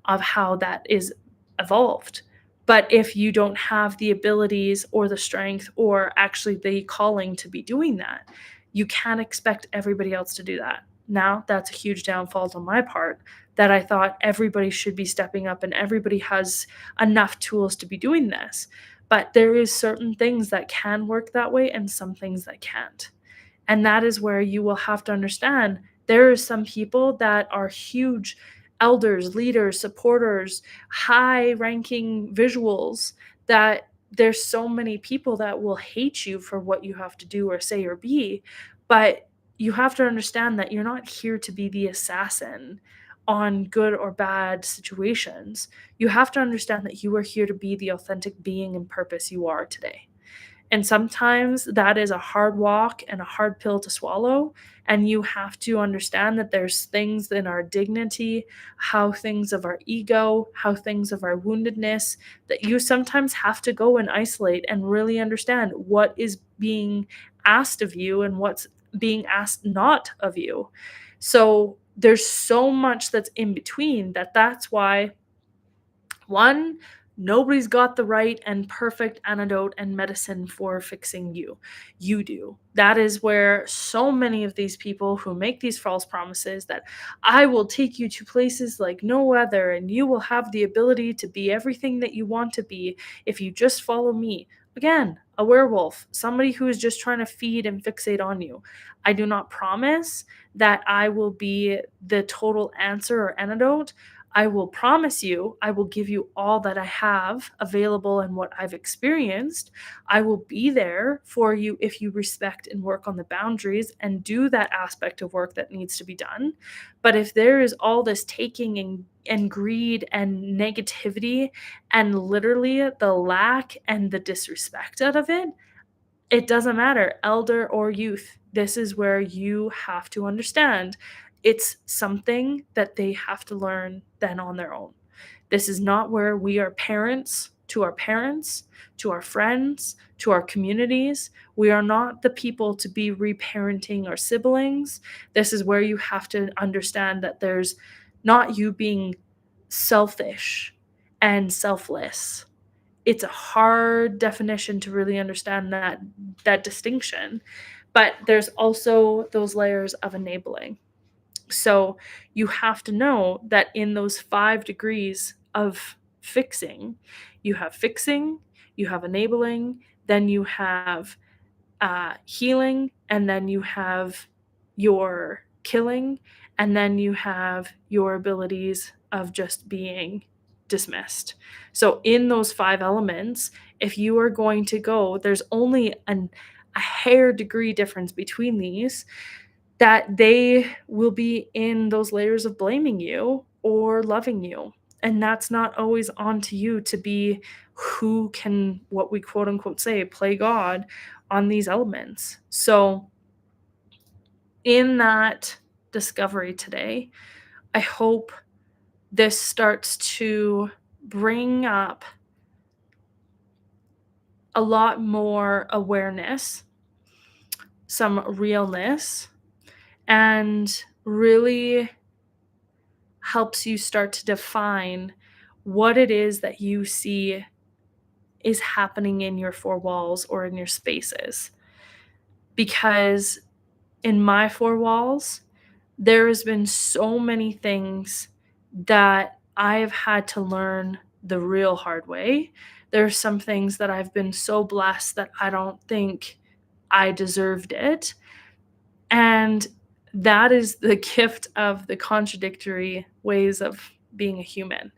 of how that is evolved. But if you don't have the abilities or the strength or actually the calling to be doing that, you can't expect everybody else to do that. Now, that's a huge downfall on my part that I thought everybody should be stepping up and everybody has enough tools to be doing this. But there is certain things that can work that way and some things that can't. And that is where you will have to understand there are some people that are huge elders, leaders, supporters, high ranking visuals that there's so many people that will hate you for what you have to do or say or be. But you have to understand that you're not here to be the assassin on good or bad situations. You have to understand that you are here to be the authentic being and purpose you are today. And sometimes that is a hard walk and a hard pill to swallow. And you have to understand that there's things in our dignity, how things of our ego, how things of our woundedness, that you sometimes have to go and isolate and really understand what is being asked of you and what's being asked not of you. So there's so much that's in between that's why one, nobody's got the right and perfect antidote and medicine for fixing you. You do. That is where so many of these people who make these false promises that I will take you to places like no other and you will have the ability to be everything that you want to be if you just follow me. Again, a werewolf, somebody who is just trying to feed and fixate on you. I do not promise that I will be the total answer or antidote. I will promise you, I will give you all that I have available and what I've experienced. I will be there for you if you respect and work on the boundaries and do that aspect of work that needs to be done. But if there is all this taking and greed and negativity and literally the lack and the disrespect out of it, it doesn't matter, elder or youth. This is where you have to understand it's something that they have to learn then on their own. This is not where we are parents, to our friends, to our communities. We are not the people to be reparenting our siblings. This is where you have to understand that there's not you being selfish and selfless. It's a hard definition to really understand that distinction, but there's also those layers of enabling. So you have to know that in those 5 degrees of fixing, you have enabling, then you have healing, and then you have your killing, and then you have your abilities of just being dismissed. So, in those 5 elements, if you are going to go, there's only a hair degree difference between these, that they will be in those layers of blaming you or loving you. And that's not always on to you to be who can, what we quote unquote say, play God on these elements. So, in that discovery today, I hope this starts to bring up a lot more awareness, some realness, and really helps you start to define what it is that you see is happening in your 4 walls or in your spaces. Because in my 4 walls, there has been so many things that I've had to learn the real hard way. There are some things that I've been so blessed that I don't think I deserved it. And that is the gift of the contradictory ways of being a human.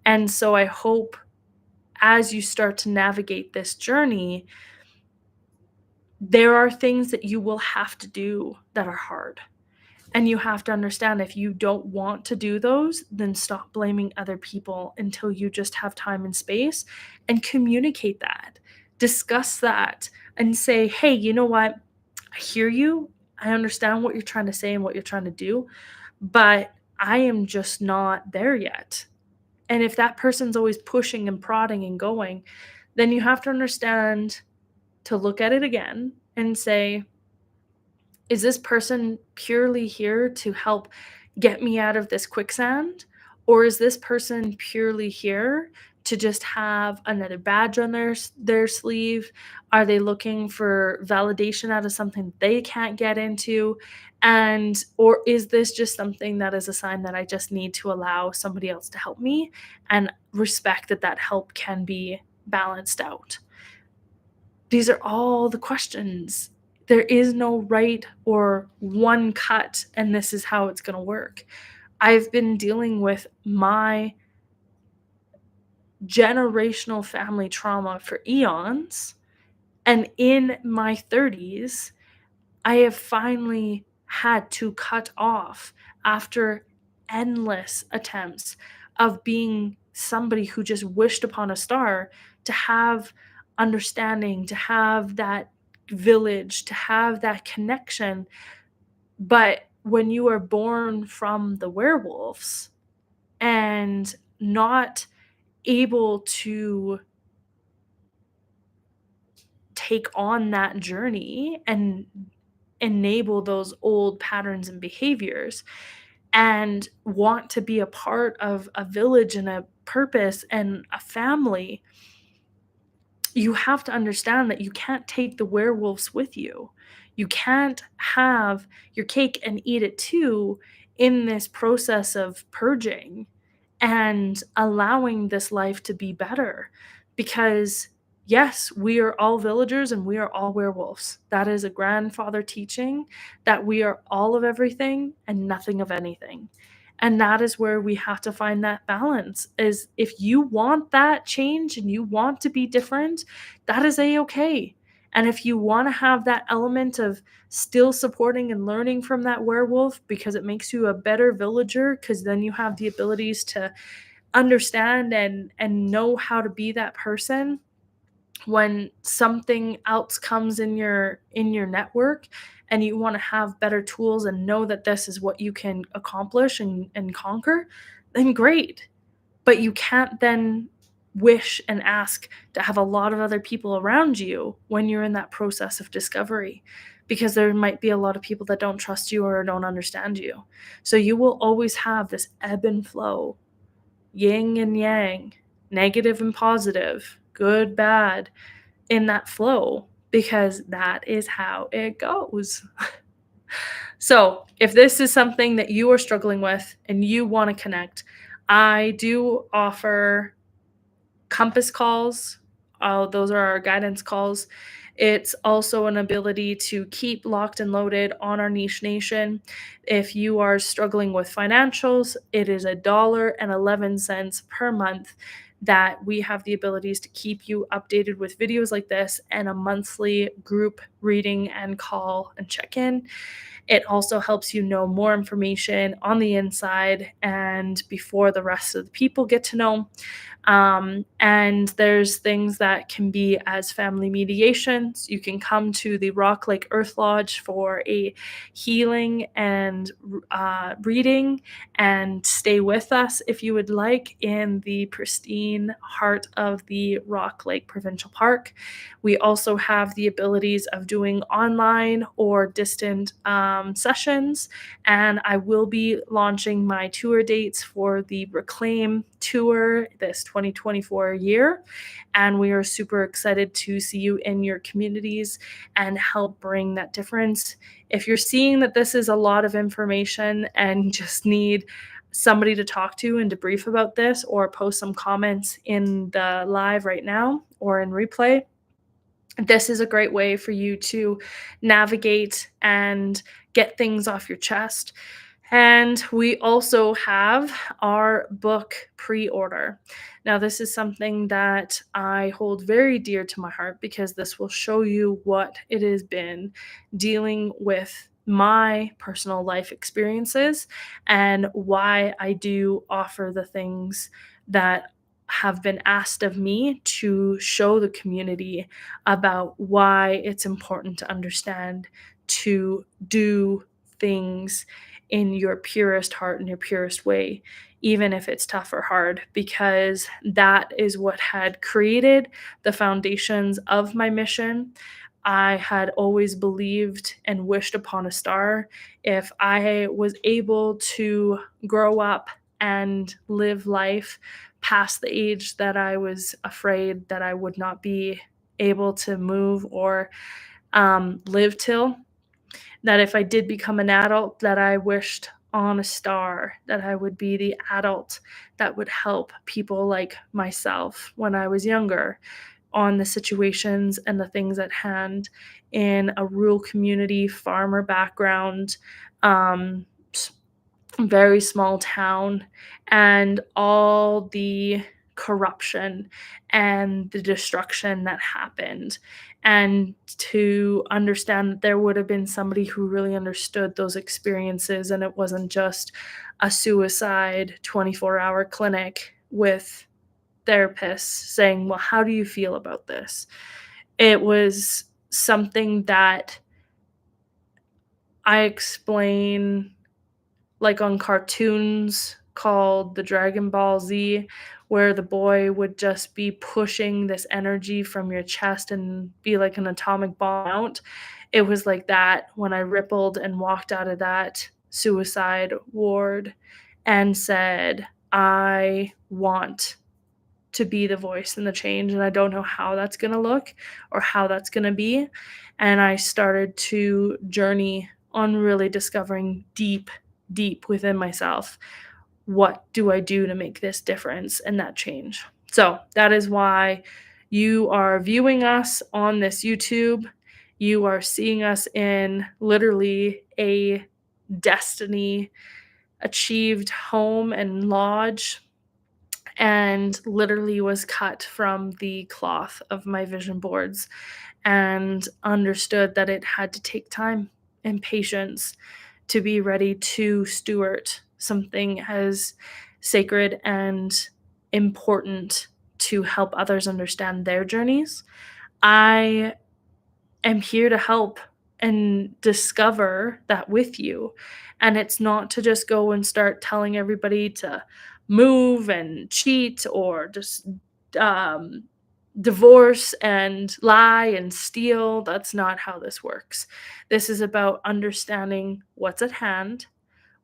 And so I hope as you start to navigate this journey, there are things that you will have to do that are hard. And you have to understand if you don't want to do those, then stop blaming other people until you just have time and space and communicate that. Discuss that and say, hey, you know what? I hear you. I understand what you're trying to say and what you're trying to do, but I am just not there yet. And if that person's always pushing and prodding and going, then you have to understand to look at it again and say, is this person purely here to help get me out of this quicksand? Or is this person purely here to just have another badge on their sleeve? Are they looking for validation out of something they can't get into? And or is this just something that is a sign that I just need to allow somebody else to help me and respect that that help can be balanced out? These are all the questions. There is no right or one cut, and this is how it's gonna work. I've been dealing with my generational family trauma for eons, and in my 30s, I have finally had to cut off after endless attempts of being somebody who just wished upon a star to have understanding, to have that village, to have that connection. But when you are born from the werewolves and not able to take on that journey and enable those old patterns and behaviors and want to be a part of a village and a purpose and a family, you have to understand that you can't take the werewolves with you. You can't have your cake and eat it too in this process of purging and allowing this life to be better. Because, yes, we are all villagers and we are all werewolves. That is a grandfather teaching that we are all of everything and nothing of anything. And that is where we have to find that balance is if you want that change and you want to be different, that is a-okay. And if you want to have that element of still supporting and learning from that werewolf because it makes you a better villager because then you have the abilities to understand and know how to be that person when something else comes in your network and you want to have better tools and know that this is what you can accomplish and conquer, then great. But you can't then wish and ask to have a lot of other people around you when you're in that process of discovery because there might be a lot of people that don't trust you or don't understand you. So you will always have this ebb and flow, yin and yang, negative and positive, good, bad, in that flow because that is how it goes. So, if this is something that you are struggling with and you want to connect, I do offer compass calls. Those are our guidance calls. It's also an ability to keep locked and loaded on our niche nation. If you are struggling with financials, it is $1.11 per month that we have the abilities to keep you updated with videos like this and a monthly group reading and call and check in. It also helps you know more information on the inside and before the rest of the people get to know. And there's things that can be as family mediations. You can come to the Rock Lake Earth Lodge for a healing and reading and stay with us if you would like in the pristine heart of the Rock Lake Provincial Park. We also have the abilities of doing online or distant sessions, and I will be launching my tour dates for the Reclaim tour this 2024 year. And we are super excited to see you in your communities and help bring that difference. If you're seeing that this is a lot of information and just need somebody to talk to and debrief about this, or post some comments in the live right now or in replay, this is a great way for you to navigate and get things off your chest. And we also have our book pre-order. Now, this is something that I hold very dear to my heart because this will show you what it has been dealing with my personal life experiences and why I do offer the things that have been asked of me to show the community about why it's important to understand to do things in your purest heart and your purest way, even if it's tough or hard, because that is what had created the foundations of my mission. I had always believed and wished upon a star. If I was able to grow up and live life past the age that I was afraid that I would not be able to move or live till, that if I did become an adult, that I wished on a star, that I would be the adult that would help people like myself when I was younger on the situations and the things at hand in a rural community, farmer background, um, very small town, and all the corruption and the destruction that happened. And to understand that there would have been somebody who really understood those experiences, and it wasn't just a suicide 24-hour clinic with therapists saying, well, how do you feel about this? It was something that I explain like on cartoons called the Dragon Ball Z, where the boy would just be pushing this energy from your chest and be like an atomic bomb out. It was like that when I rippled and walked out of that suicide ward and said, I want to be the voice and the change, and I don't know how that's going to look or how that's going to be. And I started to journey on really discovering deep within myself, what do I do to make this difference and that change. So that is why you are viewing us on this YouTube. You are seeing us in literally a destiny achieved home and lodge, and literally was cut from the cloth of my vision boards, and understood that it had to take time and patience to be ready to steward something as sacred and important to help others understand their journeys. I am here to help and discover that with you. And it's not to just go and start telling everybody to move and cheat or just um, divorce and lie and steal. That's not how this works. This is about understanding what's at hand.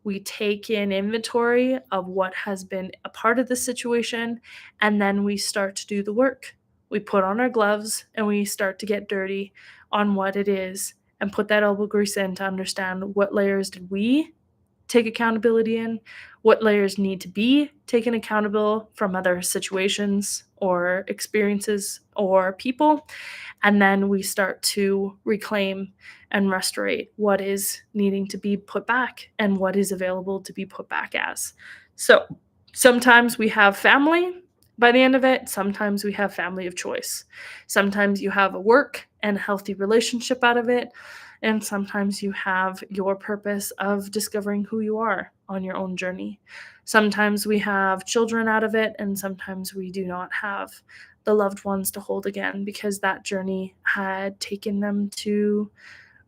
We take in inventory of what has been a part of the situation, and then we start to do the work. We put on our gloves and we start to get dirty on what it is and put that elbow grease in to understand what layers did we take accountability in, what layers need to be taken accountable from other situations or experiences or people, and then we start to reclaim and restaurate what is needing to be put back and what is available to be put back as. So sometimes we have family by the end of it, sometimes we have family of choice. Sometimes you have a work and healthy relationship out of it, and sometimes you have your purpose of discovering who you are on your own journey. Sometimes we have children out of it, and sometimes we do not have the loved ones to hold again because that journey had taken them to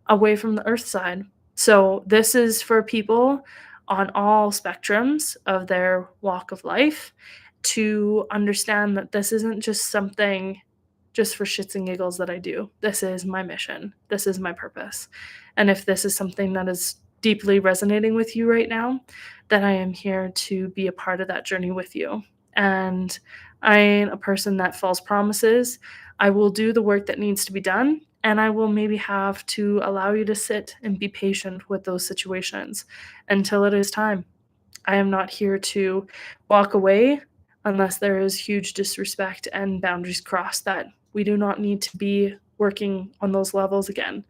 away from the earth side. So this is for people on all spectrums of their walk of life to understand that this isn't just something just for shits and giggles that I do. This is my mission. This is my purpose. And if this is something that is deeply resonating with you right now, then I am here to be a part of that journey with you. And I ain't a person that false promises. I will do the work that needs to be done, and I will maybe have to allow you to sit and be patient with those situations until it is time. I am not here to walk away unless there is huge disrespect and boundaries crossed that we do not need to be working on those levels again,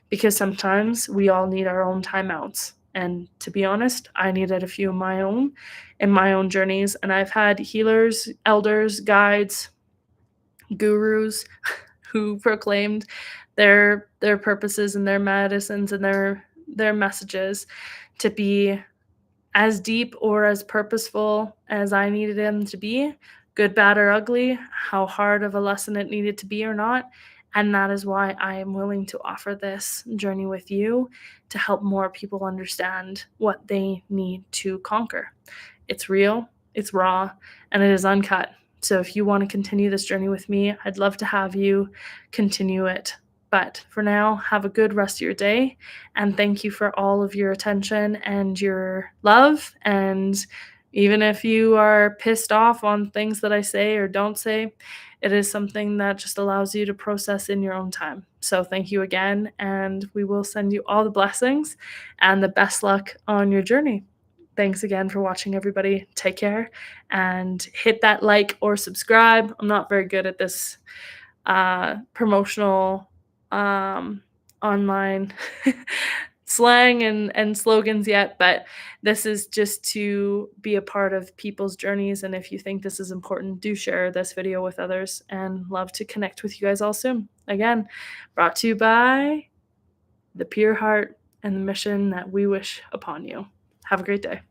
because sometimes we all need our own timeouts. And to be honest, I needed a few of my own in my own journeys. And I've had healers, elders, guides, gurus who proclaimed their purposes and their medicines and their messages to be as deep or as purposeful as I needed them to be, good, bad, or ugly, how hard of a lesson it needed to be or not. And that is why I am willing to offer this journey with you to help more people understand what they need to conquer. It's real, it's raw, and it is uncut. So if you want to continue this journey with me, I'd love to have you continue it. But for now, have a good rest of your day. And thank you for all of your attention and your love. And even if you are pissed off on things that I say or don't say, it is something that just allows you to process in your own time. So thank you again. And we will send you all the blessings and the best luck on your journey. Thanks again for watching, everybody. Take care and hit that like or subscribe. I'm not very good at this promotional online slang and slogans yet, but this is just to be a part of people's journeys. And if you think this is important, do share this video with others, and love to connect with you guys all soon. Again, brought to you by the pure heart and the mission that we wish upon you. Have a great day.